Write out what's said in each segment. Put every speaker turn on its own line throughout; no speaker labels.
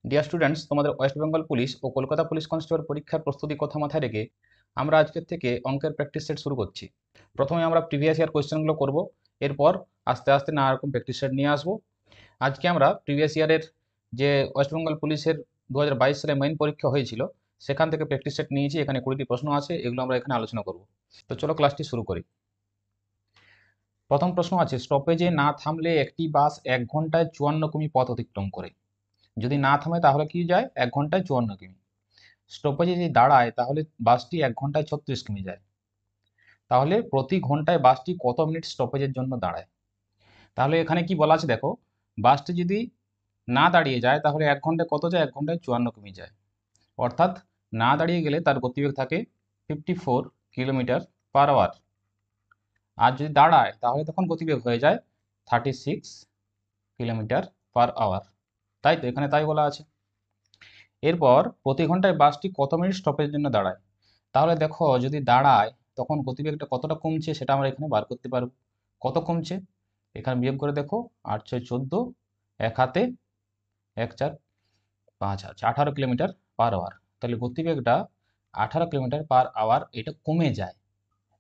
Dear students, তোমাদের West Bengal police ও Kolkata police constable পরীক্ষার প্রস্তুতি কথা মাথায় রেখে আমরা আজকের থেকে অঙ্কের প্র্যাকটিস সেট শুরু করছি। প্রথমে আমরা প্রিভিয়াস ইয়ার কোয়েশ্চেনগুলো করব, এরপর আস্তে আস্তে নানা রকম প্র্যাকটিস সেট নিয়ে আসবো। আজকে আমরা প্রিভিয়াস ইয়ারের যে ওয়েস্ট বেঙ্গল পুলিশের 2022 সালে মেইন পরীক্ষা হয়েছিল সেখান থেকে প্র্যাকটিস সেট নিয়েছি। এখানে 20টি প্রশ্ন আছে, এগুলো আমরা এখানে আলোচনা করব। তো চলো ক্লাসটি শুরু করি। প্রথম প্রশ্ন আছে, স্টপেজে না থামলে একটি বাস 1 ঘন্টায় 54 কিমি পথ অতিক্রম করে। যদি না থামে তাহলে কি যায়? 1 ঘন্টায় 54 কিমি। স্টপেজে যদি দাঁড়ায় তাহলে বাসটি 1 ঘন্টায় 36 কিমি যায়। তাহলে প্রতি ঘন্টায় বাসটি কত মিনিট স্টপেজের জন্য দাঁড়ায়? তাহলে এখানে কি বলা আছে দেখো, বাসটি যদি না দাঁড়িয়ে যায় তাহলে 1 ঘন্টায় কত যায়? 1 ঘন্টায় 54 কিমি যায়। অর্থাৎ না দাঁড়িয়ে গেলে তার গতিবেগ থাকে 54 কিলোমিটার পার আওয়ার। আর যদি দাঁড়ায় তাহলে তখন গতিবেগ হয়ে যায় 36 কিলোমিটার পার আওয়ার। তাই তো এখানে তাই বলা আছে। এরপর প্রতি ঘন্টায় বাসটি কত মিনিট স্টপেজের জন্য দাঁড়ায়? তাহলে দেখো, যদি দাঁড়ায় তখন গতিবেগটা কতটা কমছে সেটা আমরা এখানে বার করতে পারবো। কত কমছে? এখানে বিয়োগ করে দেখো, 8 6 14, এক হাতে 1 4 5 আছে 18 কিলোমিটার পার আওয়ার। তাহলে গতিবেগটা 18 কিলোমিটার পার আওয়ার এটা কমে যায়।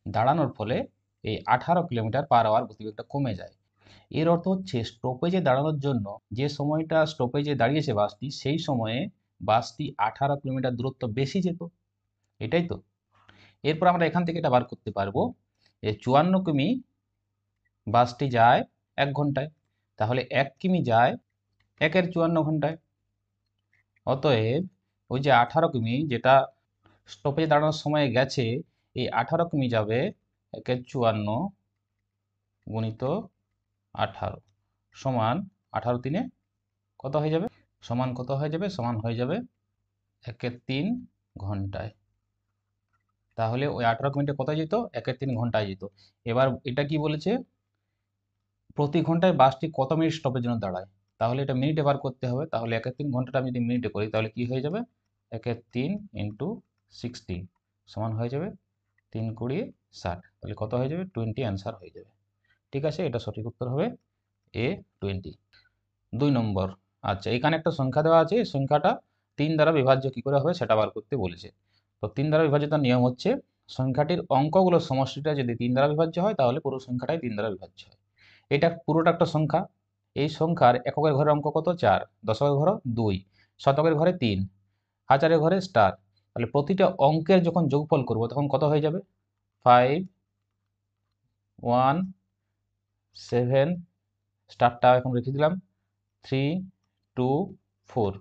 দাঁড়ানোর ফলে এই 18 কিলোমিটার পার আওয়ার গতিবেগটা কমে যায়। এর অর্থ হচ্ছে স্টপেজে দাঁড়ানোর জন্য যে সময়টা স্টপেজে দাঁড়িয়েছে বাসটি, সেই সময়ে বাসটি 18 কিলোমিটার দূরত্ব বেশি যেত। এটাই তো। এরপর আমরা এখান থেকে এটা বার করতে পারবো যে 54 কিমি বাসটি যায় 1 ঘন্টায়, তাহলে 1 কিমি যায় 1 এর 54 ঘন্টায়। অতএব ওই যে 18 কিমি যেটা স্টপেজে দাঁড়ানোর সময় গেছে, এই 18 কিমি যাবে 1 এর 54 গুণিত 18 সমান 18 তিনে কত হয়ে যাবে? সমান কত হয়ে যাবে? সমান হয়ে যাবে 1 এর 3 ঘন্টায়। তাহলে ওই 18 মিনিটে কত যেত? 1 এর 3 ঘন্টায় যেত। এবার এটা কি বলেছে? প্রতি ঘন্টায় বাসটি কত মিনিট স্টপের জন্য দাঁড়ায়। তাহলে এটা মিনিটে বার করতে হবে। তাহলে 1 এর 3 ঘন্টাটা আমি যদি মিনিটে করি তাহলে কি হয়ে যাবে? 1 এর 3 ইন্টু 60 সমান হয়ে যাবে 3 20 60। তাহলে কত হয়ে যাবে? 20 অ্যান্সার হয়ে যাবে। ঠিক আছে, এটা সঠিক উত্তর হবে A 20। 2 নম্বর। আচ্ছা, এখানে একটা সংখ্যা দেওয়া আছে, এই সংখ্যাটা 3 দ্বারা বিভাজ্য কি করে হবে সেটা বার করতে বলেছে। তো 3 দ্বারা বিভাজ্যতার নিয়ম হচ্ছে, সংখ্যাটির অঙ্কগুলোর সমষ্টিটা যদি 3 দ্বারা বিভাজ্য হয় তাহলে পুরো সংখ্যাটাই 3 দ্বারা বিভাজ্য হয়। এটা পুরোটা একটা সংখ্যা। এই সংখ্যার এককের ঘরের অঙ্ক কত? 4, দশকের ঘরে 2, শতকের ঘরে 3, হাজারের ঘরে স্টার। তাহলে প্রতিটা অঙ্কের যখন যোগফল করব তখন কত হয়ে যাবে? 5 1 7, স্টারটা এখন রেখে দিলাম, 3 2 4।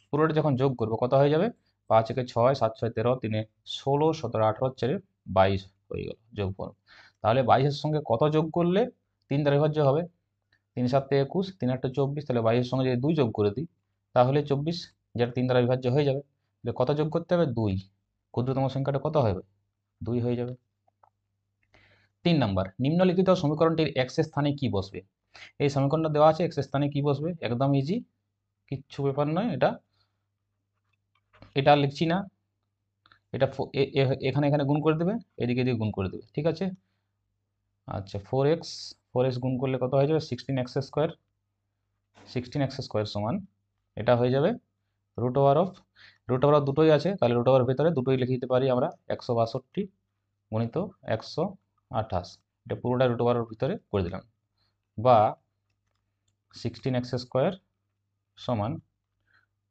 পুরোটা যখন যোগ করবো কত হয়ে যাবে? 5 একে 6, 7 6 13, 3 16, 17 18, 4 22 হয়ে গেল যোগফল। তাহলে 22-এর সঙ্গে কত যোগ করলে 3 দ্বারা বিভাজ্য হবে? 3 7 21, 3 8 24। তাহলে 22-এর সঙ্গে যদি 2 যোগ করে দিই তাহলে 24, যেটা 3 দ্বারা বিভাজ্য হয়ে যাবে। তাহলে কত যোগ করতে হবে? 2। ক্ষুদ্রতম সংখ্যাটা কত হবে? 2 হয়ে যাবে। 3 নাম্বার, নিম্নলিখিত সমীকরণটির এক্স এর স্থানে কি বসবে? এই সমীকরণটা দেওয়া আছে, এক্স এর স্থানে কি বসবে? একদম ইজি, কিচ্ছু ব্যাপার নয়। এটা লিখছি না, এটা এখানে এখানে গুণ করে দেবে, এদিকে এদিকে গুণ করে দেবে। ঠিক আছে। আচ্ছা, 4x গুণ করলে কত হয়ে যাবে? 16x square. 16x স্কোয়ার সমান এটা হয়ে যাবে রুট ওভার দুটোই আছে, তাহলে রুট ওভার ভেতরে দুটোই লিখে দিতে পারি আমরা। 162 গুণিত 128, এটা পুরোটা রুট ওভারের ভিতরে করে দিলাম। বা 16x স্কোয়ার সমান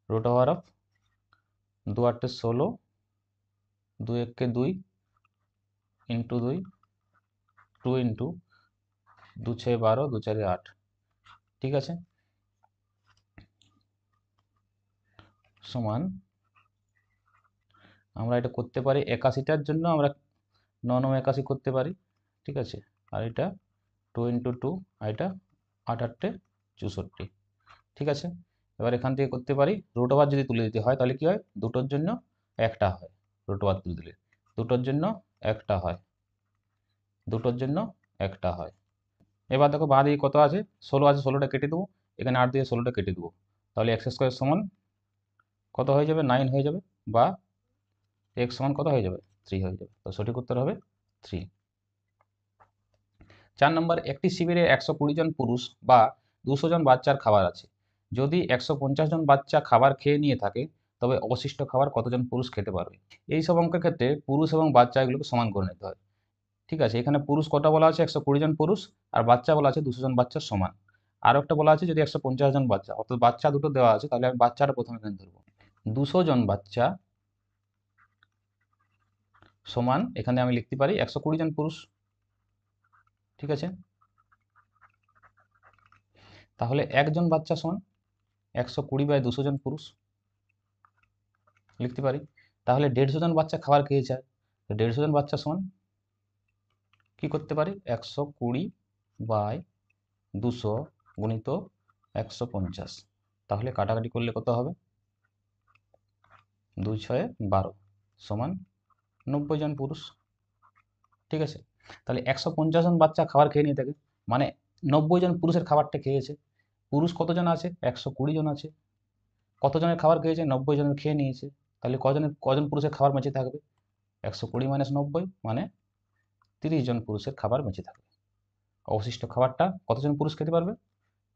root over of 2 8 16, 2 1 2 into 2, 2 into 2 6 12, 2 4 8। ঠিক আছে, সমান আমরা এটা করতে পারি 81টার জন্য আমরা 9 9 81 করতে পারি। ঠিক আছে, আর এটা 2 ইন্টু 2, আর এটা 8 8 64। ঠিক আছে, এবার এখান থেকে করতে পারি রুট ওভার যদি তুলে দিতে হয় তাহলে কি হয়? দুটোর জন্য একটা হয়, রুট ওভার তুলে দিলে দুটোর জন্য একটা হয়, দুটোর জন্য একটা হয়। এবার দেখো বাঁ দিকে কত আছে? 16 আছে, 16টা কেটে দেবো, এখানে 8 দিয়ে 16টা কেটে দেবো। তাহলে এক্স স্কোয়ার সমান কত হয়ে যাবে? 9 হয়ে যাবে। বা এক্স সমান কত হয়ে যাবে? 3 হয়ে যাবে। তো সঠিক উত্তর হবে 3। 4 নম্বর, একটি শিবিরে 120 জন পুরুষ বা 200 জন বাচ্চার খাবার আছে। যদি 150 জন বাচ্চা খাবার খেয়ে নিয়ে থাকে তবে অবশিষ্ট খাবার কতজন পুরুষ খেতে পারবে। এই সব অঙ্কের ক্ষেত্রে পুরুষ এবং বাচ্চা এগুলোকে সমান করে নিতে হয়। ঠিক আছে, এখানে পুরুষ কটা বলা আছে, 120 জন পুরুষ, আর বাচ্চা বলা আছে 200 জন বাচ্চার সমান। আর একটা বলা আছে যদি 150 জন বাচ্চা, অর্থাৎ বাচ্চা দুটো দেওয়া আছে, তাহলে আমি বাচ্চাটা প্রথমে এখানে ধরবো। 200 জন বাচ্চা সমান এখানে আমি লিখতে পারি 120 জন পুরুষ। ঠিক আছে, তাহলে একজন বাচ্চা সমান 120/200 জন পুরুষ লিখতে পারি। তাহলে 150 জন বাচ্চা খাবার খেয়েছে, 150 জন বাচ্চা সমান কি করতে পারি, 120/200 গুণিত 150। তাহলে কাটাকাটি করলে কত হবে, 2 × 6 = 12 সমান 90 জন পুরুষ। ঠিক আছে, তাহলে 150 জন বাচ্চা খাবার খেয়ে নিয়ে থাকে, মানে 90 জন পুরুষের খাবারটা খেয়েছে। পুরুষ কতজন আছে, 120 জন আছে। কতজনের খাবার খেয়েছে, 90 জনের খেয়ে নিয়েছে। তাহলে কজন পুরুষের খাবার বেঁচে থাকবে, 120 - 90 মানে 30 জন পুরুষের খাবার বেঁচে থাকবে। অবশিষ্ট খাবারটা কতজন পুরুষ খেতে পারবে,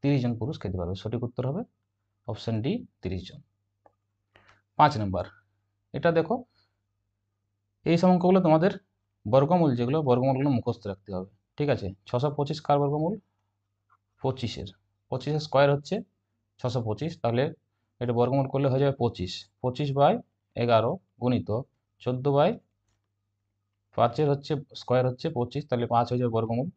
30 জন পুরুষ খেতে পারবে। সঠিক উত্তর হবে অপশন ডি, 30 জন। 5 নম্বর, এটা দেখো, এই সব অঙ্কগুলো তোমাদের বর্গমূল, যেগুলো বর্গমূলগুলো মুখস্থ রাখতে হবে। ঠিক আছে, 625 কার বর্গমূল, 25-এর। 25-এর স্কোয়ার হচ্ছে 625, তাহলে এটা বর্গমূল করলে হয়ে যাবে 25। 25/11 গুণিত 14/5-এর হচ্ছে স্কোয়ার হচ্ছে 25, তাহলে 5 হয়ে যাবে বর্গমূল।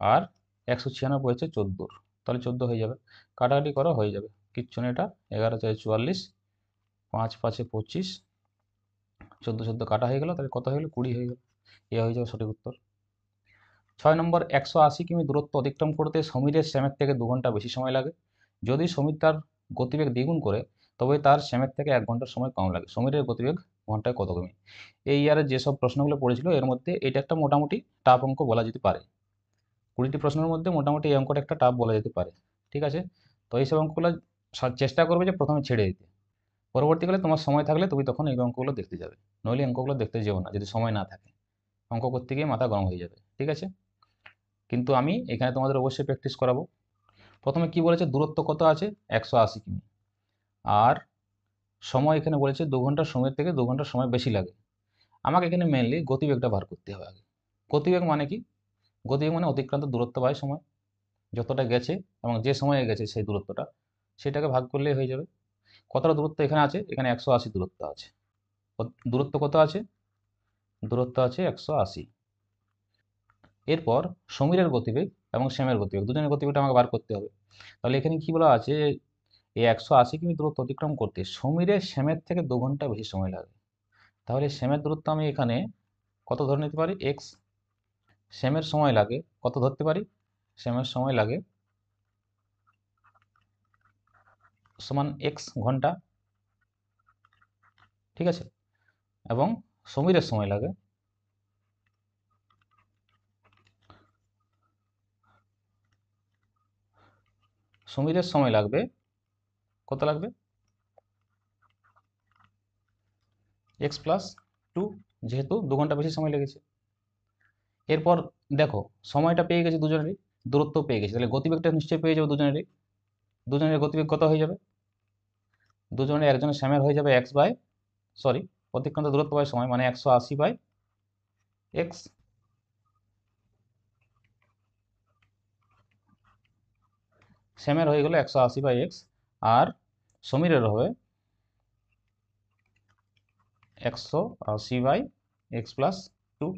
আর 196 হচ্ছে 14, তাহলে 14 হয়ে যাবে। কাটাকাটি করা হয়ে যাবে, কিচ্ছু না, এটা 11 × 4 = 44, 5 × 5 = 25, 14 কাটা হয়ে গেল, তাহলে কত হয়ে গেল, 20 হয়ে গেল। এ হয়ে যাবে সঠিক উত্তর। 6 নম্বর, 180 কিমি দূরত্ব অতিক্রম করতে সমীরের শ্যামের থেকে 2 ঘন্টা বেশি সময় লাগে। যদি সমীর তার গতিবেগ দ্বিগুণ করে তবে তার শ্যামের থেকে 1 ঘন্টার সময় কম লাগে। সমীরের গতিবেগ ঘন্টায় কত কিমি। এই ইয়ারের যেসব প্রশ্নগুলো পড়েছিল এর মধ্যে এটা একটা মোটামুটি টাফ অঙ্ক বলা যেতে পারে। 20টি প্রশ্নের মধ্যে মোটামুটি এই অঙ্কটা একটা টাফ বলা যেতে পারে। ঠিক আছে, তো এইসব অঙ্কগুলো চেষ্টা করবে যে প্রথমে ছেড়ে দিতে। পরবর্তীকালে তোমার সময় থাকলে তুমি তখন এই অঙ্কগুলো দেখতে যাবে, নইলে অঙ্কগুলো দেখতে যেও না যদি সময় না থাকে, অঙ্ক করতে গিয়ে মাথা গরম হয়ে যাবে। ঠিক আছে, কিন্তু আমি এখানে তোমাদের অবশ্যই প্র্যাকটিস করাবো। প্রথমে কি বলেছে, দূরত্ব কত আছে, 180 কিমি, আর সময় এখানে বলেছে 2 ঘন্টার সময়ের থেকে 2 ঘন্টার সময় বেশি লাগে। আমাকে এখানে মেনলি গতিবেগটা বার করতে হবে আগে। গতিবেগ মানে কি, গতিবেগ মানে অতিক্রান্ত দূরত্ব বাই সময়, যতটা গেছে এবং যে সময়ে গেছে সেই দূরত্বটা, সেটাকে ভাগ করলেই হয়ে যাবে। কতটা দূরত্ব এখানে আছে, এখানে 180 দূরত্ব আছে। দূরত্ব কত আছে, দূরত্ব আছে 180। এরপর সমীরের গতিবেগ এবং শ্যামের গতিবেগ, দুজনের গতিবেগটা আমাকে বার করতে হবে। তাহলে এখানে কি বলা আছে, এই 180 কিমি দূরত্ব অতিক্রম করতে সমীরের শ্যামের থেকে 2 ঘন্টা বেশি সময় লাগে। তাহলে শ্যামের দূরত্ব আমি এখানে কত ধরে নিতে পারি, এক্স। শ্যামের সময় লাগে কত ধরতে পারি, শ্যামের সময় লাগে সমান এক্স ঘন্টা। ঠিক আছে, এবং সমীরের সময় লাগে লাগবে কত লাগবে, x+2, যেহেতু 2 ঘন্টা বেশি সময় লেগেছে। এরপর দেখো, সময়টা পেয়ে গেছে দুজনেরই, দূরত্ব পেয়ে গেছে, তাহলে গতিবেগটা নিশ্চয়ই পেয়ে যাবে দুজনেরই। দুজনের গতিবেগ কত হয়ে যাবে, দুজনের একজনের শ্যামের হয়ে যাবে অতিক্রান্ত দূরত্ব বাই সময়, মানে 180/x। শ্যামের হয়ে গেল 180/x, আর সমীরের হবে 180/x+2।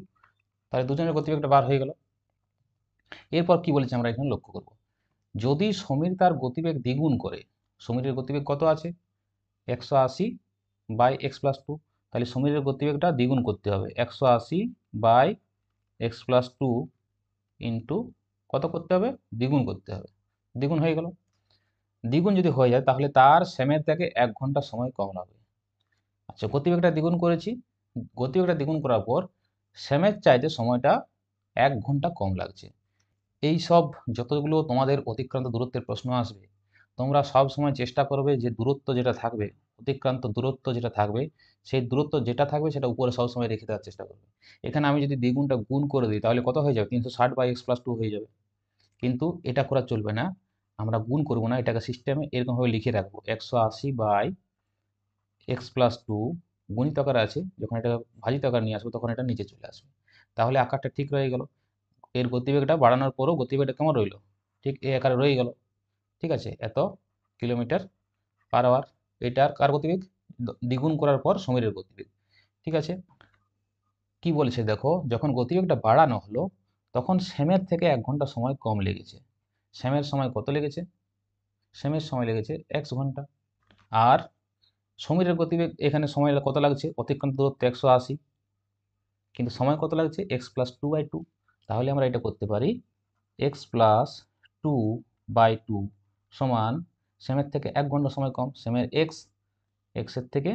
তাহলে দুজনের গতিবেগটা বার হয়ে গেল। এরপর কি বলেছে আমরা এখানে লক্ষ্য করব, যদি সমীর তার গতিবেগ দ্বিগুণ করে, সমীরের গতিবেগ কত আছে, 180/x+2, তাহলে সমীরের গতিবেগটা দ্বিগুণ করতে হবে, 180/x+2 ইন্টু কত করতে হবে, দ্বিগুণ করতে হবে। দ্বিগুণ হয়ে গেল। দ্বিগুণ যদি হয়ে যায় তাহলে তার শ্যামের থেকে 1 ঘন্টা সময় কম লাগবে। আচ্ছা, গতিবেগটা দ্বিগুণ করেছি, গতিবেগটা দ্বিগুণ করার পর শ্যামের চাইতে সময়টা 1 ঘন্টা কম লাগছে। এই সব যতগুলো তোমাদের অতিক্রান্ত দূরত্বের প্রশ্ন আসবে, তোমরা সব সময় চেষ্টা করবে যে দূরত্ব যেটা থাকবে, অতিক্রান্ত দূরত্ব যেটা থাকবে, সেই দূরত্ব যেটা থাকবে সেটা উপরে সবসময় রেখে দেওয়ার চেষ্টা করবে। এখানে আমি যদি দ্বিগুণটা গুণ করে দিই তাহলে কত হয়ে যাবে, 360/x+2 হয়ে যাবে। কিন্তু এটা করা চলবে না, আমরা গুণ করব না, এটাকে সিস্টেমে এরকমভাবে লিখে রাখবো 180 বাই x+2 গুণিত আকারে আছে, যখন এটা ভাজিত আকারে নিয়ে আসবো তখন এটা নিচে চলে আসবে। তাহলে আকারটা ঠিক রয়ে গেল। এর গতিবেগটা বাড়ানোর পরও গতিবেগটা কেমন রইল, ঠিক এই আকারে রয়ে গেল। ঠিক আছে, এত কিলোমিটার পার আওয়ার। এটার কার গতিবেগ, দ্বিগুণ করার পর সমীরের গতিবেগ। ঠিক আছে, কি বলেছে দেখো, যখন গতিবেগটা বাড়ানো হলো তখন শ্যামের থেকে 1 ঘন্টা সময় কম লেগেছে। শ্যামের সময় কত লেগেছে, শ্যামের সময় লেগেছে x ঘন্টা। আর সমীরের গতিবেগ, এখানে সময় কত লাগছে, অতিক্রান্ত দূরত্ব 180, কিন্তু সময় কত লাগছে x+2/2। তাহলে আমরা এটা করতে পারি x+2/2 সমান শ্যামের থেকে 1 ঘন্টা সময় কম, শ্যামের x এর থেকে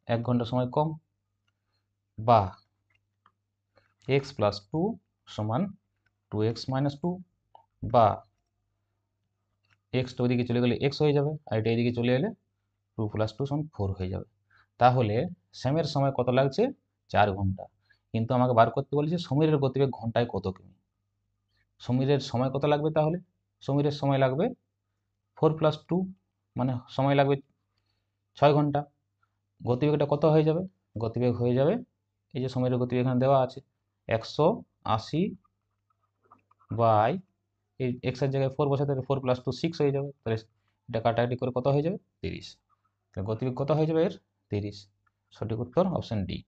1 ঘন্টা সময় কম, বা x+2 সমান 2x-2, বা এক্সটা ওইদিকে চলে গেলে x হয়ে যাবে, আর এটা এদিকে চলে এলে 2+2 সমান 4 হয়ে যাবে। তাহলে শ্যামের সময় কত লাগছে, 4 ঘন্টা। কিন্তু আমাকে বার করতে বলেছে সমীরের গতিবেগ ঘন্টায় কত কিমি। সমীরের সময় কত লাগবে, তাহলে সমীরের সময় লাগবে 4+2, মানে সময় লাগবে 6 ঘন্টা। গতিবেগটা কত হয়ে যাবে, গতিবেগ হয়ে যাবে, এই যে সমীরের গতিবেগ এখানে দেওয়া আছে 180 বাই, এই এক্স এর জায়গায় 4 বসাতে 4+2 6 হয়ে যাবে, তাহলে এটা কাটাকাটি করে কত হয়ে যাবে, 30। তাহলে গতিবেগ কত হয়ে যাবে এর, 30। সঠিক উত্তর অপশন ডি।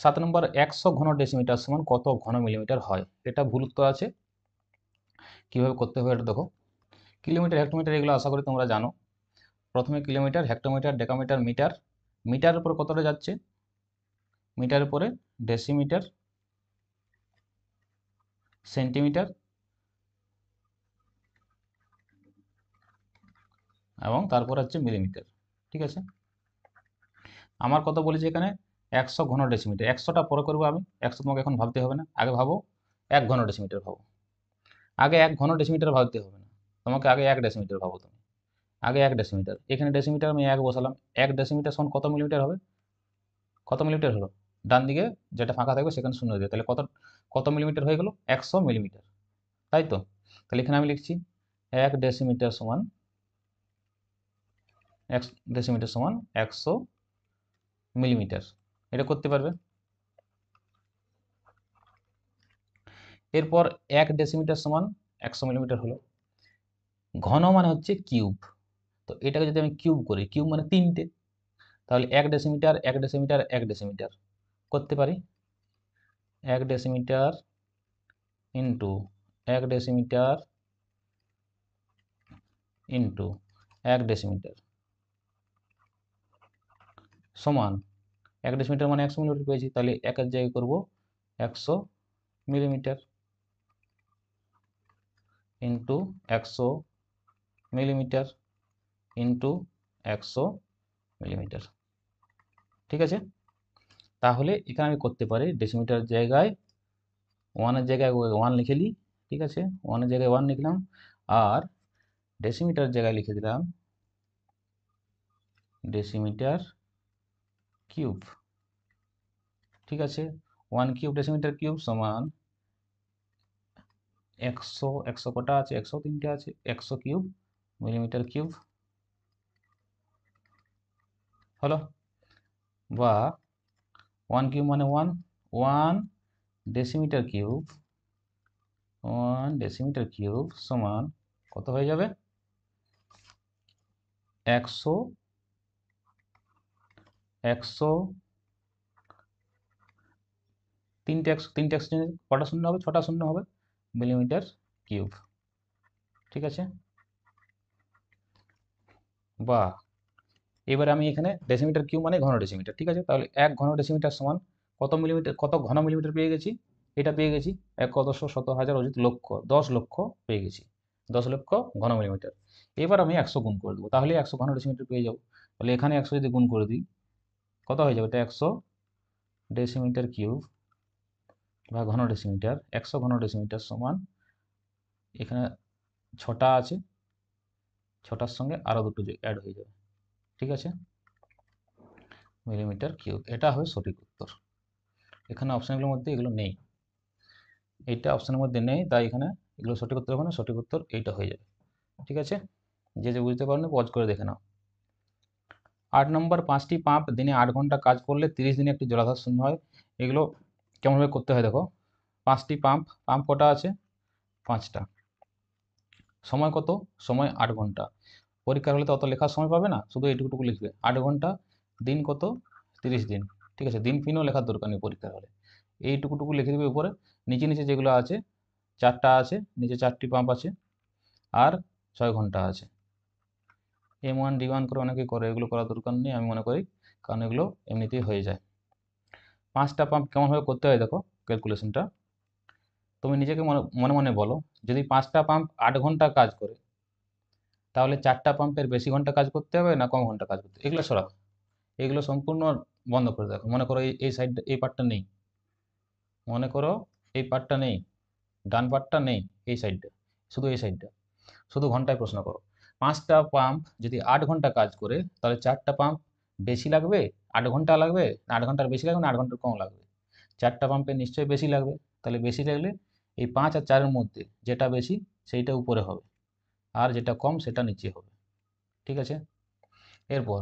7 নম্বর, 100 ঘন ডেসিমিটার সমান কত ঘন মিলিমিটার হয়। এটা ভুল উত্তর আছে, কিভাবে করতে হবে এটা দেখো। কিলোমিটার, হেক্টোমিটার এগুলো আশা করি তোমরা জানো। প্রথমে কিলোমিটার, হেক্টোমিটার, ডেকামিটার, মিটার। মিটারের উপরে কতটা যাচ্ছে, মিটারের পরে ডেসিমিটার, সেন্টিমিটার এবং তারপর হচ্ছে মিলিমিটার। ঠিক আছে, আমার কথা বলেছি এখানে 100 ঘন ডেসিমিটার। 100টা পরে করবো আমি, 100 তোমাকে এখন ভাবতে হবে না, আগে ভাবো 1 ঘন ডেসিমিটার ভাবো। আগে 1 ঘন ডেসিমিটার ভাবতে হবে না, তোমাকে আগে 1 ডেসিমিটার ভাবো তুমি। আগে 1 ডেসিমিটার, এখানে ডেসিমিটার আমি 1 বসালাম। 1 ডেসিমিটার সমান কত মিলিমিটার হবে, কত মিলিমিটার হলো, ডান দিকে যেটা ফাঁকা থাকবে সেখানে শূন্য দিয়ে, তাহলে কত কত মিলিমিটার হয়ে গেল, 100 মিলিমিটার, তাই তো। তাহলে এখানে আমি লিখছি 1 ডেসিমিটার সমান 1 ডেসিমিটার সমান 100 মিলিমিটার। এটা করতে পারবে। এরপর 1 ডেসিমিটার সমান 100 মিলিমিটার হলো। ঘন মানে হচ্ছে কিউব, তো এটাকে যদি আমি কিউব করি, কিউব মানে 3টে, তাহলে 1 ডেসিমিটার 1 ডেসিমিটার 1 ডেসিমিটার করতে পারি। 1 decimetre into 1 decimetre into 1 decimetre সমান 1 ডেসিমিটার মানে 100 মিলিমিটার পেয়েছি, তাহলে 1 এর জায়গায় করবো 100 millimetre into 100 millimetre into 100 millimetre. ঠিক আছে, তাহলে এখানে আমি করতে পারি ডেসিমিটার জায়গায় 1 এর জায়গায় 1 লিখে নিই। ঠিক আছে, 1 এর জায়গায় 1 লিখলাম, আর ডেসিমিটার জায়গায় লিখে দিলাম ডেসিমিটার কিউব। ঠিক আছে, 1 কিউব ডেসিমিটার কিউব সমান 100, 100 কটা আছে, 103টে আছে, 100 কিউব মিলিমিটার কিউব হলো। বা 1 কিউব মানে 1, 1 ডেসিমিটার কিউব, 1 ডেসিমিটার কিউব সমান কত হয়ে যাবে, 100, 100, তিনটে একশো কটা শূন্য হবে, 6টা শূন্য হবে, মিলিমিটার কিউব। ঠিক আছে, বা এবারে আমি এখানে ডেসিমিটার কিউব মানে ঘন ডেসিমিটার। ঠিক আছে, তাহলে 1 ঘন ডেসিমিটার সমান কত মিলিমিটার, কত ঘন মিলিমিটার পেয়ে গেছি, এটা পেয়ে গেছি 1 কতশো শত হাজার অযুত লক্ষ, 10 লক্ষ পেয়ে গেছি, 10 লক্ষ ঘন মিলিমিটার। এবার আমি 100 গুণ করে দেবো, তাহলে 100 ঘন ডেসিমিটার পেয়ে যাবো। তাহলে এখানে 100 যদি গুণ করে দিই কত হয়ে যাবে, এটা 100 ডেসিমিটার কিউব বা ঘন ডেসিমিটার, 100 ঘন ডেসিমিটার সমান, এখানে 6টা আছে, 6টার সঙ্গে আরো দুটো অ্যাড হয়ে যাবে। ঠিক আছে, মিলিমিটার কিউব, এটা হবে সঠিক উত্তর। এখানে অপশনগুলোর মধ্যে এগুলো নেই, এইটা অপশনের মধ্যে নেই, তাই এখানে এগুলো সঠিক উত্তর হবে না, সঠিক উত্তর এইটা হয়ে যাবে। ঠিক আছে, যে যে বুঝতে পারেন পজ করে দেখে নাও। 8 নম্বর, 5টি পাম্প দিনে 8 ঘন্টা কাজ করলে 30 দিনে একটি জলাধার শূন্য হয়। এগুলো কেমনভাবে করতে হয় দেখো। 5টি পাম্প, পাম্প কটা আছে? 5টা। সময় কত? সময় 8 ঘন্টা। পরীক্ষার হলে তো অত লেখার সময় পাবে না, শুধু এইটুকুটুকু লিখবে 8 ঘন্টা। দিন কত? 30 দিন। ঠিক আছে, দিন ফিনও লেখার দরকার নেই পরীক্ষার হলে, এইটুকুটুকু লিখে দেবে উপরে। নিচে নিচে যেগুলো আছে, 4টা আছে, নিচে 4টি পাম্প আছে, আর 6 ঘন্টা আছে। M1 D1 করে অনেকে করে, এগুলো করার দরকার নেই আমি মনে করি, কারণ এগুলো এমনিতেই হয়ে যায়। 5টা পাম্প কেমনভাবে করতে হয় দেখো ক্যালকুলেশনটা। তুমি নিজেকে মনে মনে মনে বলো, যদি 5টা পাম্প 8 ঘন্টা কাজ করে, তাহলে 4টা পাম্পের বেশি ঘন্টা কাজ করতে হবে না কম ঘন্টা কাজ করতে হবে? এগুলো সরাও, এগুলো সম্পূর্ণ বন্ধ করে দেখো। মনে করো এই সাইড, এই পার্টটা নেই, মনে করো এই পার্টটা নেই, ডান পার্টটা নেই, এই সাইডটা, শুধু এই সাইডটা, শুধু ঘন্টায় প্রশ্ন করো। 5টা পাম্প যদি 8 ঘন্টা কাজ করে, তাহলে 4টা পাম্প বেশি লাগবে, 8 ঘন্টা লাগবে, 8 ঘন্টার বেশি লাগবে না 8 ঘন্টার কম লাগবে? 4টা পাম্পের নিশ্চয়ই বেশি লাগবে। তাহলে বেশি লাগলে এই 5 আর 4-এর মধ্যে যেটা বেশি সেইটা উপরে হবে, আর যেটা কম সেটা নিচে হবে। ঠিক আছে, এরপর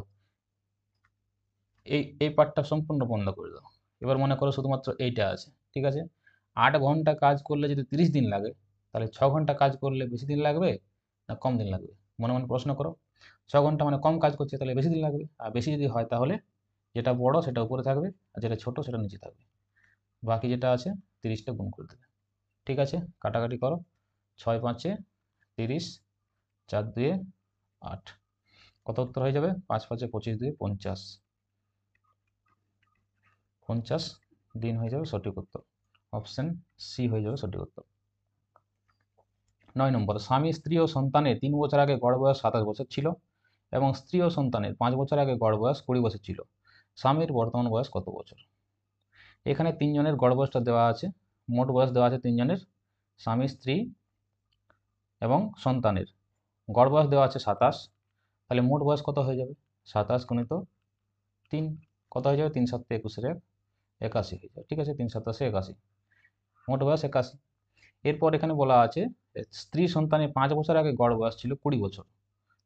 এই পার্টটা সম্পূর্ণ বন্ধ করে দাও। এবার মনে করো শুধুমাত্র এইটা আছে। ঠিক আছে, 8 ঘন্টা কাজ করলে যদি 30 দিন লাগে, তাহলে 6 ঘন্টা কাজ করলে বেশি দিন লাগবে না কম দিন লাগবে? মনে মনে প্রশ্ন করো। 6 ঘন্টা মানে কম কাজ করছে, তাহলে বেশি দিন লাগবে। আর বেশি যদি হয় তাহলে যেটা বড় সেটা উপরে থাকবে, আর যেটা ছোট সেটা নিচে থাকবে। বাকি যেটা আছে 30টা গুণ করে দেবে। ঠিক আছে, কাটাকাটি করো। 6 5-এ 30, 4 2-এ 8, কত উত্তর হয়ে যাবে? 5 5-এ 25, 2-এ 50, 50 দিন হয়ে যাবে সঠিক উত্তর। অপশন সি হয়ে যাবে সঠিক উত্তর। 9 নম্বর, স্বামী স্ত্রী ও সন্তানের 3 বছর আগে গড় বয়স 27 বছর ছিল এবং স্ত্রী ও সন্তানের 5 বছর আগে গড় বয়স 20 বছর ছিল। স্বামীর বর্তমান বয়স কত বছর? এখানে তিনজনের গড় বয়সটা দেওয়া আছে, মোট বয়স দেওয়া আছে তিনজনের, স্বামী স্ত্রী এবং সন্তানের গড় বয়স দেওয়া আছে 27। তাহলে মোট বয়স কত হয়ে যাবে? 27 গুণিত 3, কত হয়ে যাবে? 3 7 21 81 হয়ে যাবে। ঠিক আছে, 3 7 81, মোট বয়স 81। এরপর এখানে বলা আছে স্ত্রী সন্তানের 5 বছর আগে গড় বয়স ছিল 20 বছর।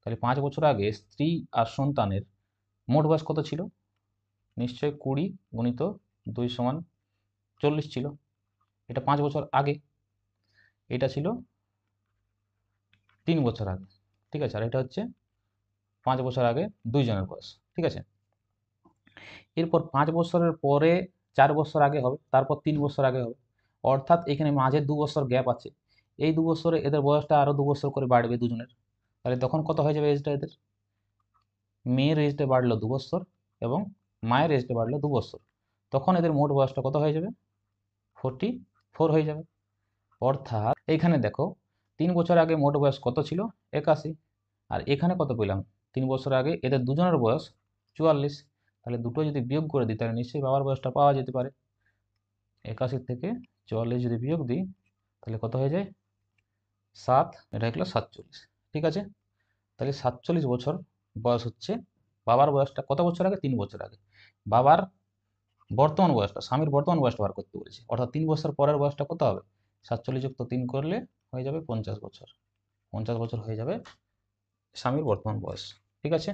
তাহলে 5 বছর আগে স্ত্রী আর সন্তানের মোট বয়স কত ছিল? নিশ্চয়ই 20 গুণিত 2 সমান 40 ছিল। এটা 5 বছর আগে, এটা ছিল 3 বছর আগে। ঠিক আছে, আর এটা হচ্ছে 5 বছর আগে দুইজনের বয়স। ঠিক আছে, এরপর 5 বছরের পরে 4 বছর আগে হবে, তারপর 3 বছর আগে হবে, অর্থাৎ এখানে মাঝে 2 বছর গ্যাপ আছে। এই 2 বছরে এদের বয়সটা আরও 2 বছর করে বাড়বে দুজনের। তাহলে তখন কত হয়ে যাবে এজটা এদের? মেয়ের এজটা বাড়লো 2 বছর এবং মায়ের এজটা বাড়লো 2 বছর। তখন এদের মোট বয়সটা কত হয়ে যাবে? 44 হয়ে যাবে। অর্থাৎ এইখানে দেখো 3 বছর আগে মোট বয়স কত ছিল? 81। আর এখানে কত পেলাম? 3 বছর আগে এদের দুজনের বয়স 44। তাহলে দুটো যদি বিয়োগ করে দিই তাহলে নিশ্চয়ই বাবার বয়সটা পাওয়া যেতে পারে। 81 থেকে 44 যদি বিয়োগ দিই তাহলে কত হয়ে যায়? 7, এটা হলো 47। ঠিক আছে, তাহলে 47 বছর বয়স হচ্ছে বাবার বয়সটা। কত বছর আগে? 3 বছর আগে। বাবার বর্তমান বয়সটা, স্বামীর বর্তমান বয়সটা বার করতে বলেছি, অর্থাৎ 3 বছর পরের বয়সটা কত হবে? 47 যুক্ত 3 করলে হয়ে যাবে 50 বছর। 50 বছর হয়ে যাবে স্বামীর বর্তমান বয়স। ঠিক আছে,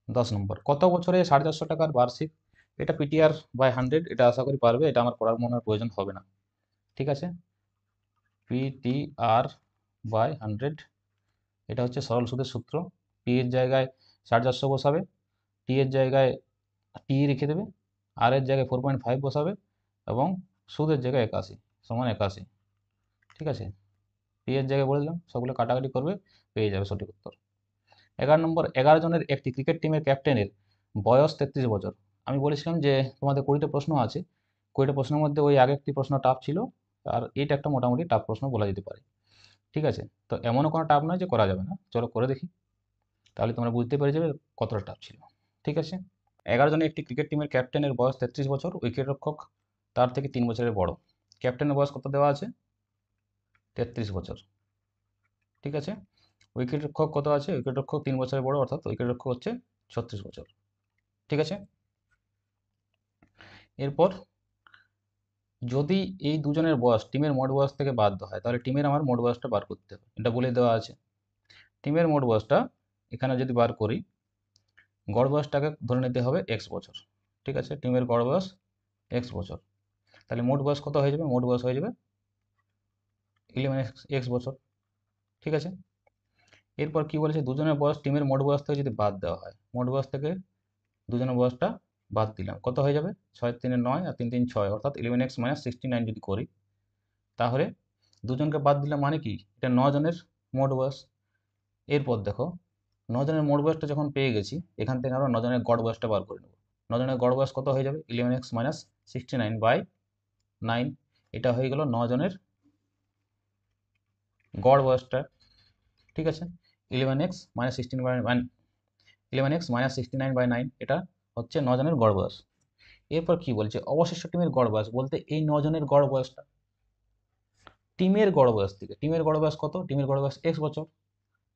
10 নম্বর, কত বছরে 450 টাকার বার্ষিক? এটা পিটিআর বাই 100, এটা আশা করি পারবে, এটা আমার পড়ার মনে হয় প্রয়োজন হবে না। ঠিক আছে, পিটিআর বাই 100, এটা হচ্ছে সরল সুদের সূত্র। পি এর জায়গায় 450 বসাবে, টি এর জায়গায় টি রেখে দেবে, আর এর জায়গায় 4.5 বসাবে এবং সুদের জায়গায় 81 সমান 81। ঠিক আছে, টি এর জায়গায় বলে দিলাম, সবগুলো কাটাকাটি করবে, পেয়ে যাবে সঠিক উত্তর। 11 নম্বর, 11 জনের একটি ক্রিকেট টিমের ক্যাপ্টেনের বয়স 33 বছর। আমি বলেছিলাম যে তোমাদের 20টা প্রশ্ন আছে, 20টা প্রশ্নের মধ্যে ওই আগে একটি প্রশ্ন টাফ ছিল, আর এইটা একটা মোটামুটি টাফ প্রশ্ন বলা যেতে পারে। ঠিক আছে, তো এমনও কোনো টাফ নয় যে করা যাবে না, চলো করে দেখি, তাহলে তোমরা বুঝতে পেরে যাবে কতটা টাফ ছিল। ঠিক আছে, 11 জনের একটি ক্রিকেট টিমের ক্যাপ্টেনের বয়স 33 বছর, উইকেট রক্ষক তার থেকে 3 বছরের বড়। ক্যাপ্টেনের বয়স কত দেওয়া আছে? 33 বছর। ঠিক আছে, উইকেট রক্ষক কত আছে? উইকেট রক্ষক 3 বছরের বড়, অর্থাৎ উইকেট রক্ষক হচ্ছে 36 বছর। ঠিক আছে, এরপর যদি এই দুজনের বয়স টিমের মোট বয়স থেকে বাদ হয় তাহলে টিমের আমার মোট বয়সটা বার করতে হবে, এটা বলে দেওয়া আছে। টিমের মোট বয়সটা এখানে যদি বার করি, গড় বয়সটাকে ধরে নিতে হবে এক্স বছর। ঠিক আছে, টিমের গড় বয়স এক্স বছর, তাহলে মোট বয়স কত হয়ে যাবে? মোট বয়স হয়ে যাবে 11x বছর। ঠিক আছে, এরপর কি বলেছে, দুজনের বয়স টিমের মোট বয়স থেকে যদি বাদ দেওয়া হয়, মোট বয়স থেকে দুজনের বয়সটা বাদ দিলাম, কত হয়ে যাবে? 6 × 3 = 9 আর 3 × 3 = 6, অর্থাৎ 11x - 69 যদি করি, তাহলে দুজনকে বাদ দিলাম মানে কি, এটা 9 জনের মোট বয়স। এরপর দেখো, 9 জনের মোট বয়সটা যখন পেয়ে গেছি, এখান থেকে আমরা 9 জনের গড় বয়সটা বার করে নেব। 9 জনের গড় বয়স কত হয়ে যাবে? 11x - 69/9, এটা হয়ে গেল 9 জনের গড় বয়সটা। ঠিক আছে, 11x - 69/9, এটা হচ্ছে 9 জনের গড় বয়স। এরপর কি বলছে, অবশিষ্ট টিমের গড় বয়স বলতে এই 9 জনের গড় বয়সটা টিমের গড় বয়স থেকে, টিমের গড় বয়স কত? টিমের গড় বয়স x বছর,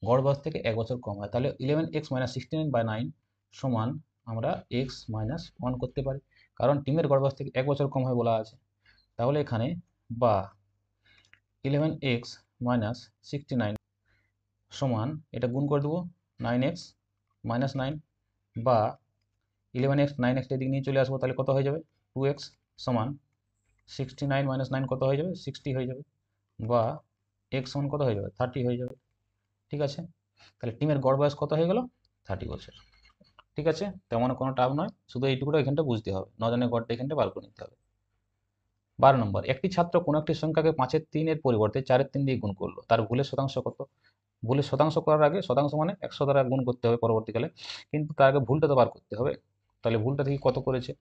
গড় বয়স থেকে 1 বছর কম হয়, তাহলে 11x - 69/9 সমান আমরা x - 1 করতে পারি, কারণ টিমের গড় বয়স থেকে 1 বছর কম হয় বলা আছে। তাহলে এখানে বা 11x - 69 সমান, এটা গুণ করে দেবো 9x - 9, বা 11x 9x এদিকে নিয়ে চলে আসবো, তাহলে কত হয়ে যাবে? 2x সমান 69 - 9 কত হয়ে যাবে? 60 হয়ে যাবে, বা x সমান কত হয়ে যাবে? 30 হয়ে যাবে। ঠিক আছে, তাহলে টিমের গড় বয়স কত হয়ে গেল? 30 বছর। ঠিক আছে, তেমন কোনো টাফ নয়, শুধু এইটুকুটা এখানটা বুঝতে হবে, 9 জনের গড়টা এখানটা বার করে নিতে হবে। 12 নম্বর, একটি ছাত্র কোনো একটি সংখ্যাকে 5/3 পরিবর্তে 4/3 দিয়ে গুণ করলো, তার ভুলের শতাংশ কত? ভুলের শতাংশ করার আগে, শতাংশ মানে 100 দ্বারা গুণ করতে হবে পরবর্তীকালে, কিন্তু তার আগে ভুলটা তো বার করতে হবে। তাহলে ভুলটা থেকে কত করেছে?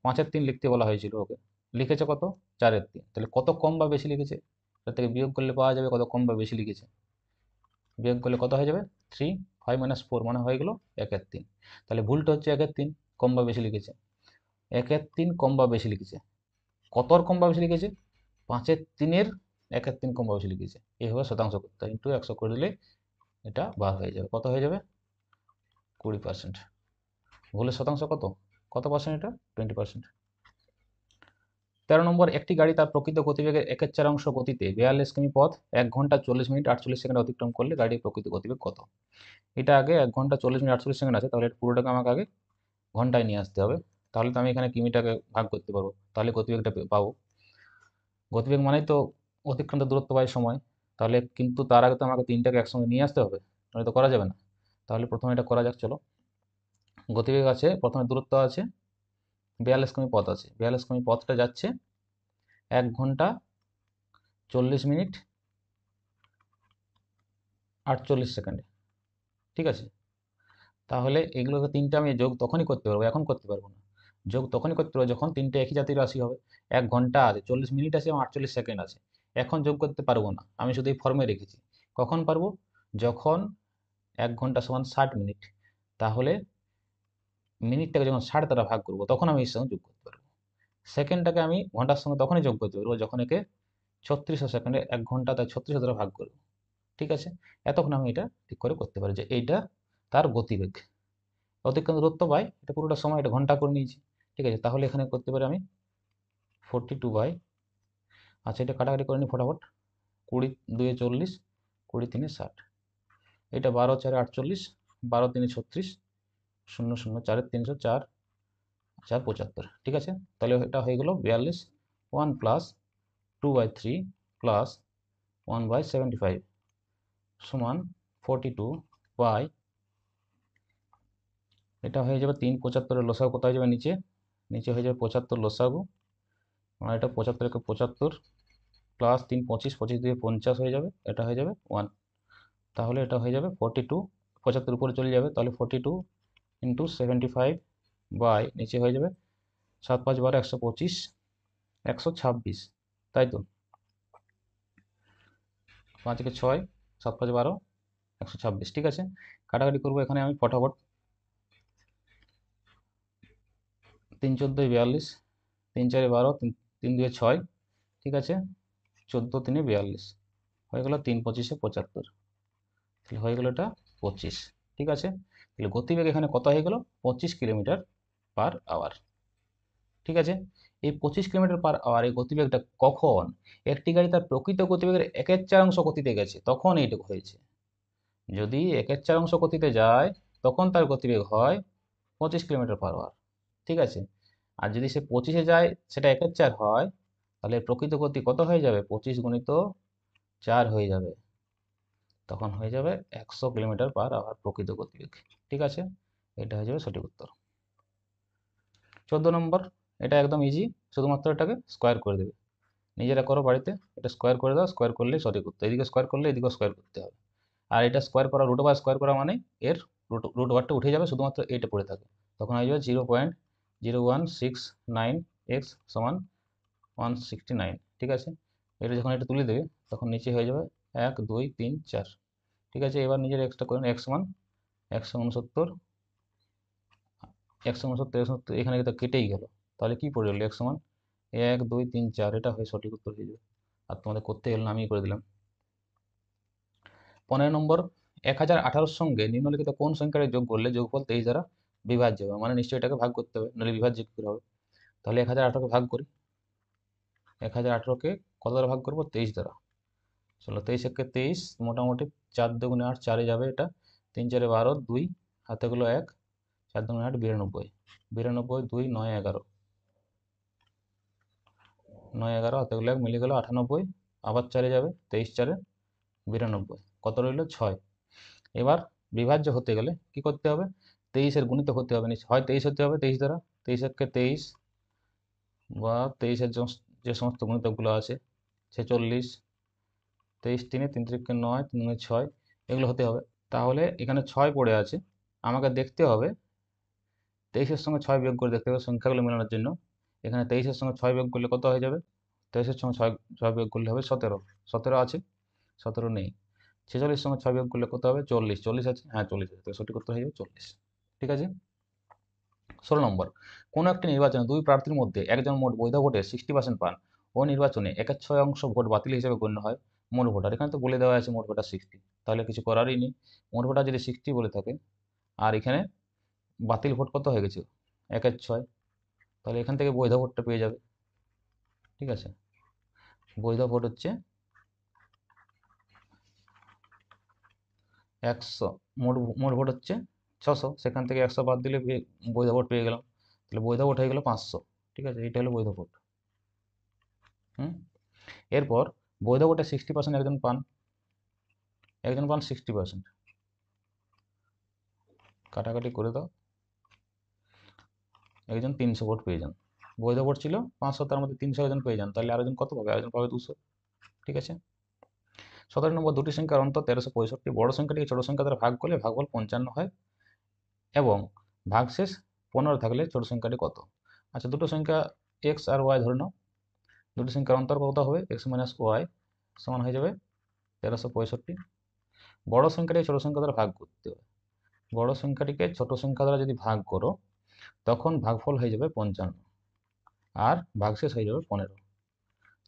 5/3 লিখতে বলা হয়েছিল ওকে, লিখেছে কত? 4/3, তাহলে কত কম বা বেশি লিখেছে? তার থেকে বিয়োগ করলে পাওয়া যাবে কত কম বা বেশি লিখেছে। বিয়োগ করলে কত হয়ে যাবে? 3, 5 - 4 মানে হয়ে গেল 1/3। তাহলে ভুলটা হচ্ছে 1/3, কম বা বেশি লিখেছে। 1/3 কম বা বেশি লিখেছে, কতর কম বা বেশি লিখেছে? 5/3 1/3 কম বা বেশি লিখেছে। এইভাবে শতাংশ করতে হয়, ইন্টু 100 করে দিলে এটা বার হয়ে যাবে। কত হয়ে যাবে? 20%। ভুলের শতাংশ কত? কত পার্সেন্ট এটা? 20%। 13 নম্বর, একটি গাড়ি তার প্রকৃত গতিবেগের 1/4 গতিতে 42 কিমি পথ 1 ঘন্টা 40 মিনিট 48 সেকেন্ড অতিক্রম করলে গাড়ির প্রকৃত গতিবেগ কত? এটা আগে 1 ঘন্টা 40 মিনিট 48 সেকেন্ড আছে, তাহলে পুরোটাকে আমাকে আগে ঘন্টায় নিয়ে আসতে হবে, তাহলে তো আমি এখানে কিমিটাকে ভাগ করতে পারবো, তাহলে গতিবেগটা পাবো। গতিবেগ মানেই তো অতিক্রান্ত দূরত্ব বাই সময়, তাহলে কিন্তু তার আগে তো আমাকে তিনটাকে একসঙ্গে নিয়ে আসতে হবে, তাহলে তো করা যাবে না। তাহলে প্রথমে এটা করা যাক, চলো। গতিবেগ আছে, প্রথমে দূরত্ব আছে, 42 কিমি পথ আছে, 42 কিমি পথটা যাচ্ছে 1 ঘন্টা 40 মিনিট 48 সেকেন্ডে। ঠিক আছে, তাহলে এগুলোকে তিনটা আমি যোগ তখনই করতে পারবো, এখন করতে পারবো না। যোগ তখনই করতে পারবো যখন তিনটে একই জাতির রাশি হবে। 1 ঘন্টা আছে, 40 মিনিট আছে এবং 48 সেকেন্ড আছে, এখন যোগ করতে পারবো না, আমি শুধু এই ফর্মে রেখেছি। কখন পারবো? যখন 1 ঘন্টা সমান 60 মিনিট, তাহলে মিনিটটাকে যখন 60 দ্বারা ভাগ করবো তখন আমি এর সঙ্গে যোগ করতে পারবো। সেকেন্ডটাকে আমি ঘন্টার সঙ্গে তখনই যোগ করতে পারবো যখন একে 3600 সেকেন্ডে, 1 ঘন্টা তাই 3600 দ্বারা ভাগ করবো। ঠিক আছে, এতক্ষণ আমি এটা ঠিক করে করতে পারি যে এইটা তার গতিবেগ। অতিক্রান্ত দূরত্ব বাই এটা পুরোটা সময়, এটা ঘন্টা করে নিয়েছি। ঠিক আছে, তাহলে এখানে করতে পারি আমি 42 বাই, আচ্ছা এটা কাটাকাটি করে নিই ফটাফট, 20 2 40, 20 3 60, এটা 12 4 48, 12 3 36, 0 0 4 304, 4 75। ঠিক আছে, তাহলে এটা হয়ে গেল 42, 1 প্লাস 2/3 প্লাস 1/75 সমান 42 বাই, এটা হয়ে যাবে 3 75-এর লসাগু কোথায় যাবে? নিচে, নিচে হয়ে যাবে 75 লসাগু, আর এটা 75 কে 75 প্লাস 3 25, 25 দিয়ে 50 হয়ে যাবে, এটা হয়ে যাবে 1, তাহলে এটা হয়ে যাবে 42, 75 উপরে চলে যাবে, তাহলে 42 ইন্টু 75 বাই, নিচে হয়ে যাবে 7 5 12 125, 126, তাই তো, 5 কে 6, 7 5 12, 126। ঠিক আছে, কাটাকাটি করবো এখানে আমি ফটাফট, 3 14 42, 3 4 12, 3 2 6, ঠিক আছে, 14 3 42, হয়ে গেল 3 25 75, তাহলে হয়ে গেল এটা 25। ঠিক আছে, তাহলে গতিবেগ এখানে কত হয়ে গেল? 25 কিলোমিটার পার আওয়ার। ঠিক আছে, এই 25 কিলোমিটার/আওয়ার এই গতিবেগটা কখন একটি গাড়ি তার প্রকৃত গতিবেগের 1/4 গতিতে গেছে তখন এইটুকু হয়েছে। যদি 1/4 গতিতে যায় তখন তার গতিবেগ হয় 25 কিলোমিটার/আওয়ার। ঠিক আছে, আর যদি সে 25-এ যায় সেটা 1/4 হয়, তাহলে প্রকৃত গতি কত হয়ে যাবে? 25 × 4 হয়ে যাবে, তখন হয়ে যাবে 100 কিলোমিটার/আওয়ার প্রকৃত গতিবেগ। ঠিক আছে, এটা হয়ে যাবে সঠিক উত্তর। 14 নম্বর, এটা একদম ইজি, শুধুমাত্র এটাকে স্কোয়ার করে দেবে। নিজেরা করো বাড়িতে, এটা স্কোয়ার করে দাও, স্কোয়ার করলেই সঠিক উত্তর। এদিকে স্কোয়ার করলে এদিকে স্কোয়ার করতে হবে। আর এটা স্কোয়ার করা, রুট ওভার স্কোয়ার করা মানে এর রুট ওভারটা উঠে যাবে, শুধুমাত্র এইটা পড়ে থাকে, তখন হয়ে যাবে 0.0169x সমান 169। ঠিক আছে, এটা যখন এটা তুলে দেবে তখন নিচে হয়ে যাবে 1 2 3 4। ঠিক আছে, এবার নিজের এক্সটা করেন, এক্স সমান 169, 169 এখানে তো কেটেই গেল, তাহলে কি পড়ে গেল? এক্স সমান 1 2 3 4, এটা হয়ে সঠিক উত্তর হয়ে যাবে। আর তোমাদের করতে গেলে আমি করে দিলাম। 15 নম্বর, 1018-র সঙ্গে নিম্নলিখিত কোন সংখ্যাটি যোগ করলে যোগফল 23 দ্বারা বিভাজ্য হবে? মানে নিশ্চয়ই এটাকে ভাগ করতে হবে, নাহলে বিভাজ্য কি করে হবে? তাহলে 1018-কে ভাগ করি। 1018-কে কত দ্বারা ভাগ করবো? 23 দ্বারা। চলো, 23 × 23, মোটামুটি 4 2 8, 4-এ যাবে এটা, 3 4 12, 2 হাতে গুলো 1, 4 2 8, 92, 92 2 9 11, 9 11 হাতে গুলো 1 মিলে গেল 98, আবার 4-এ যাবে, 23 4 92, কত রইল? 6। এবার বিভাজ্য হতে গেলে কি করতে হবে? 23-এর গুণিতক হতে হবে, হয় 23 হতে হবে 23 দ্বারা, 23 × 23 বা 23-এর যে সমস্ত গুণিতকগুলো আছে, 46, 23 3 3 3 9 3 6, এগুলো হতে হবে। তাহলে এখানে 6 পড়ে আছে, আমাকে দেখতে হবে 23-এর সঙ্গে 6 বিয়োগ করে দেখতে হবে সংখ্যাগুলো মেলানোর জন্য। এখানে 23-এর সঙ্গে 6 বিয়োগ করলে কত হয়ে যাবে? 23-এর সঙ্গে 6 বিয়োগ করলে হবে 17, 17 আছে, 17 নেই। 46-এর সঙ্গে 6 বিয়োগ করলে কত হবে? 40, 40 আছে, হ্যাঁ 40 আছে, তো সঠিক উত্তর হয়ে যাবে 40। ঠিক আছে। 16 নম্বর, কোনো একটি নির্বাচনে দুই প্রার্থীর মধ্যে একজন মোট বৈধ ভোটের 60% পান ও নির্বাচনে 1/6 ভোট বাতিল হিসেবে গণ্য হয় মোট ভোটার। এখানে তো বলে দেওয়া আছে মোট ভোটার 60, তাহলে কিছু করারই নেই। মোট ভোটার যদি 60 বলে থাকে, আর এখানে বাতিল ভোট কত হয়ে গেছে? 1/6, তাহলে এখান থেকে বৈধ ভোটটা পেয়ে যাবে। ঠিক আছে, বৈধ ভোট হচ্ছে 100, মোট ভোট হচ্ছে 600, সেখান থেকে 100 বাদ দিলে বৈধ ভোট পেয়ে গেলাম, তাহলে বৈধ ভোট হয়ে গেল 500। ঠিক আছে, এটা হলো বৈধ ভোট। এরপর বৈধ ভোটে 60% একজন পান 60%, কাটাকাটি করে দাও, একজন 300 ভোট পেয়ে যান। বৈধ ভোট ছিল 500, তার মধ্যে 300 একজন পেয়ে যান, তাহলে আরেকজন কত পাবে? আরেকজন পাবে 200। ঠিক আছে। 17 নম্বর, দুটি সংখ্যার অন্তর 1365, বড় সংখ্যাটিকে ছোট সংখ্যা দ্বারা ভাগ করলে ভাগফল 55 হয় এবং ভাগশেষ 15 থাকলে ছোট সংখ্যাটি কত? আচ্ছা, দুটো সংখ্যা এক্স আর ওয়াই ধরে নাও, দুটি সংখ্যার অন্তর কত হবে? এক্স মাইনাস ওয়াই সমান হয়ে যাবে 1365। বড় সংখ্যাটিকে ছোট সংখ্যা দ্বারা ভাগ করতে হবে, বড় সংখ্যাটিকে ছোট সংখ্যা দ্বারা যদি ভাগ করো তখন ভাগফল হয়ে যাবে 55 আর ভাগশেষ হয়ে যাবে 15।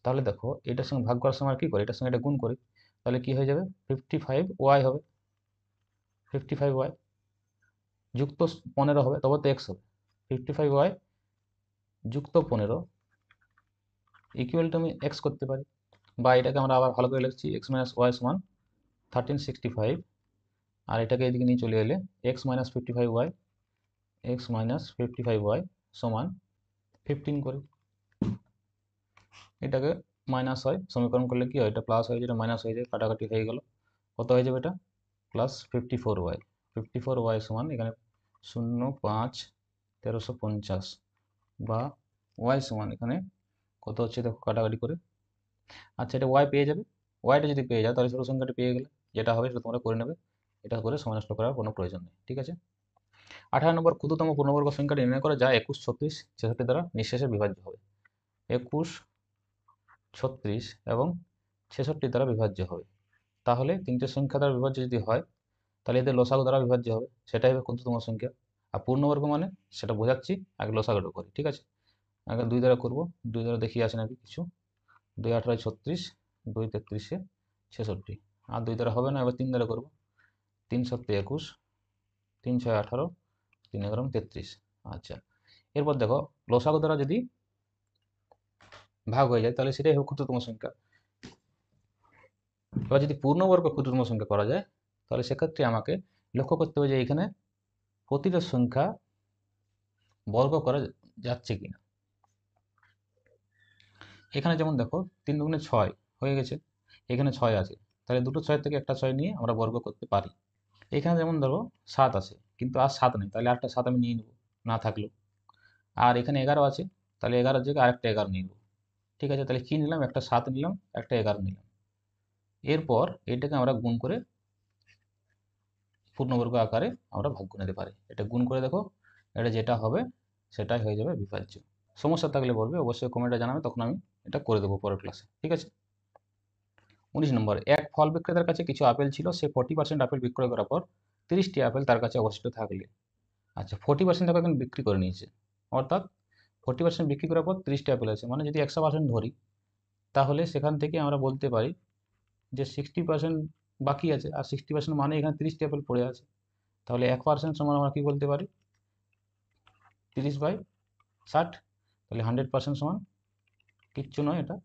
তাহলে দেখো, এটার সঙ্গে ভাগ করার সময় কি করি? এটার সঙ্গে এটা গুণ করি, তাহলে কি হয়ে যাবে? 55y হবে, 55y যুক্ত 15 হবে, তবে তো এক্স হবে। 55y যুক্ত 15 ইকুয়াল টু আমি এক্স করতে পারি, বা এটাকে আমরা আবার ভালো করে লিখছি এক্স মাইনাস ওয়াই সমান 1365, আর এটাকে এদিকে নিয়ে চলে এলে x minus 55y, x minus 55y সমান 15 করি। এটাকে মাইনাস হয়, সমীকরণ করলে কি হয়? এটা প্লাস হয়ে যায়, এটা মাইনাস হয়ে যায়, কাটাকাটি হয়ে গেল, কত হয়ে যাবে? এটা প্লাস 54y, 54y সমান এখানে 0.5 1350, বা y সমান এখানে কত হচ্ছে দেখো, কাটাকাটি করে। আচ্ছা, এটা y পেয়ে যাবে, yটা যদি পেয়ে যাও তাহলে ছোট সংখ্যাটি পেয়ে গেলে, যেটা হবে সেটা তোমরা করে নেবে, এটা করে সময় নষ্ট করার কোনো প্রয়োজন নেই। ঠিক আছে। 18 নম্বর, ক্ষুদ্রতম পূর্ণবর্গ সংখ্যাটি নির্ণয় করা যা 21 36 66 দ্বারা নিঃশেষে বিভাজ্য হবে। 21 36 এবং 66 দ্বারা বিভাজ্য হবে। তাহলে তিনটে সংখ্যা দ্বারা বিভাজ্য যদি হয়, তাহলে এদের লসাগু দ্বারা বিভাজ্য হবে, সেটাই হবে ক্ষুদ্রতম সংখ্যা। আর পূর্ণবর্গ মানে সেটা বোঝাচ্ছি, আগে লসাগুটা করি। ঠিক আছে, আগে 2 দ্বারা করবো, 2 দ্বারা দেখি আসে নাকি কিছু। 2 18 36, 2 33 66, আর 2 দ্বারা হবে না, এবার 3 দ্বারা করবো। 3 7 21, 3 6 18, 3 11 33। আচ্ছা, এরপর দেখো লসাগু দ্বারা যদি ভাগ হয়ে যায় তাহলে সেটাই হবে ক্ষুদ্রতম সংখ্যা। এবার যদি পূর্ণবর্গ ক্ষুদ্রতম সংখ্যা করা যায় তাহলে সেক্ষেত্রে আমাকে লক্ষ্য করতে হবে যে এখানে প্রতিটা সংখ্যা বর্গ করা যাচ্ছে কিনা। এখানে যেমন দেখো 3 দুগুণে 6 হয়ে গেছে, এখানে 6 আছে, তাহলে দুটো 6 থেকে একটা 6 নিয়ে আমরা বর্গ করতে পারি। এখানে যেমন ধরো 7 আছে, কিন্তু আর 7 নেই, তাহলে আরেকটা 7 আমি নিয়ে নেব না থাকলেও। আর এখানে 11 আছে, তাহলে 11 জায়গায় আরেকটা 11 নিয়ে নেব। ঠিক আছে, তাহলে কি নিলাম, একটা 7 নিলাম, একটা 11 নিলাম। এরপর এটাকে আমরা গুণ করে পূর্ণবর্গ আকারে আমরা ভাগ করে নিতে পারি। এটা গুণ করে দেখো, এটা যেটা হবে সেটাই হয়ে যাবে বিভাজ্য। সমস্যা থাকলে বলবে, অবশ্যই কমেন্টে জানাবে, তখন আমি এটা করে দেবো পরের ক্লাসে। ঠিক আছে। 19 নম্বর, এক ফল বিক্রেতার কাছে কিছু আপেল ছিল, সে 40% আপেল বিক্রয় করার পর 30টি আপেল তার কাছে অবশিষ্ট থাকলে। আচ্ছা, 40% টাকা কিন্তু বিক্রি করে নিয়েছে, অর্থাৎ 40% বিক্রি করার পর 30টি আপেল আছে, মানে যদি 100% ধরি তাহলে সেখান থেকে আমরা বলতে পারি যে 60% বাকি আছে, আর 60% মানে এখানে 30টি আপেল পড়ে আছে। তাহলে 1% সমান আমরা কি বলতে পারি, 30/60। তাহলে 100% সমান কিচ্ছু নয়, এটা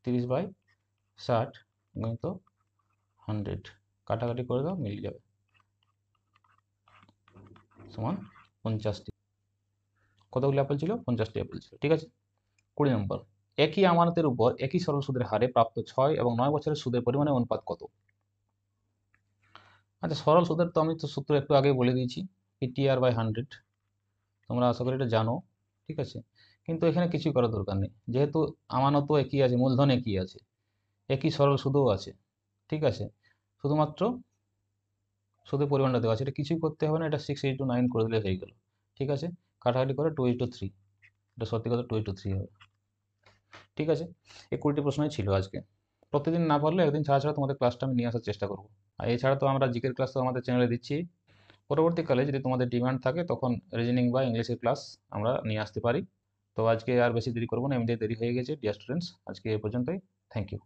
30/60 গুণিত 100, কাটাকাটি করে দাও, মিলে যাবে, সমান 50টি। কতগুলো অ্যাপেল ছিল, 50টি অ্যাপেল ছিল। ঠিক আছে। 20 নম্বর, একই আমানতের উপর একই সরল সুদের হারে প্রাপ্ত 6 এবং 9 বছরের সুদের পরিমাণের অনুপাত কত? আচ্ছা, সরল সুদের তো আমি তো সূত্র একটু আগেই বলে দিয়েছি, PTR/100, তোমরা আশা করি এটা জানো। ঠিক আছে, কিন্তু এখানে কিছুই করার দরকার নেই, যেহেতু আমানতও একই আছে, মূলধন একই আছে, একই সরল সুদও আছে। ঠিক আছে, শুধুমাত্র সুদের পরিমাণটা দেওয়া আছে, এটা কিছুই করতে হবে না, এটা 6:9 করে দিলে হয়ে গেল। ঠিক আছে, কাটাকাটি করে 2:3, এটা সত্যি কথা 2:3 হবে। ঠিক আছে, এই 20টি প্রশ্নই ছিল আজকে। প্রতিদিন না পারলে একদিন ছাড়া ছাড়া তোমাদের ক্লাসটা আমি নিয়ে আসার চেষ্টা করব। আর এছাড়া তো আমরা জিকের ক্লাস তো আমাদের চ্যানেলে দিচ্ছি। পরবর্তীকালে যদি তোমাদের ডিমান্ড থাকে তখন রিজনিং বা ইংলিশের ক্লাস আমরা নিয়ে আসতে পারি। তো আজকে আর বেশি দেরি করবো না, এমনিতেই দেরি হয়ে গেছে ডিয়ার স্টুডেন্টস, আজকে এ পর্যন্তই। Thank you.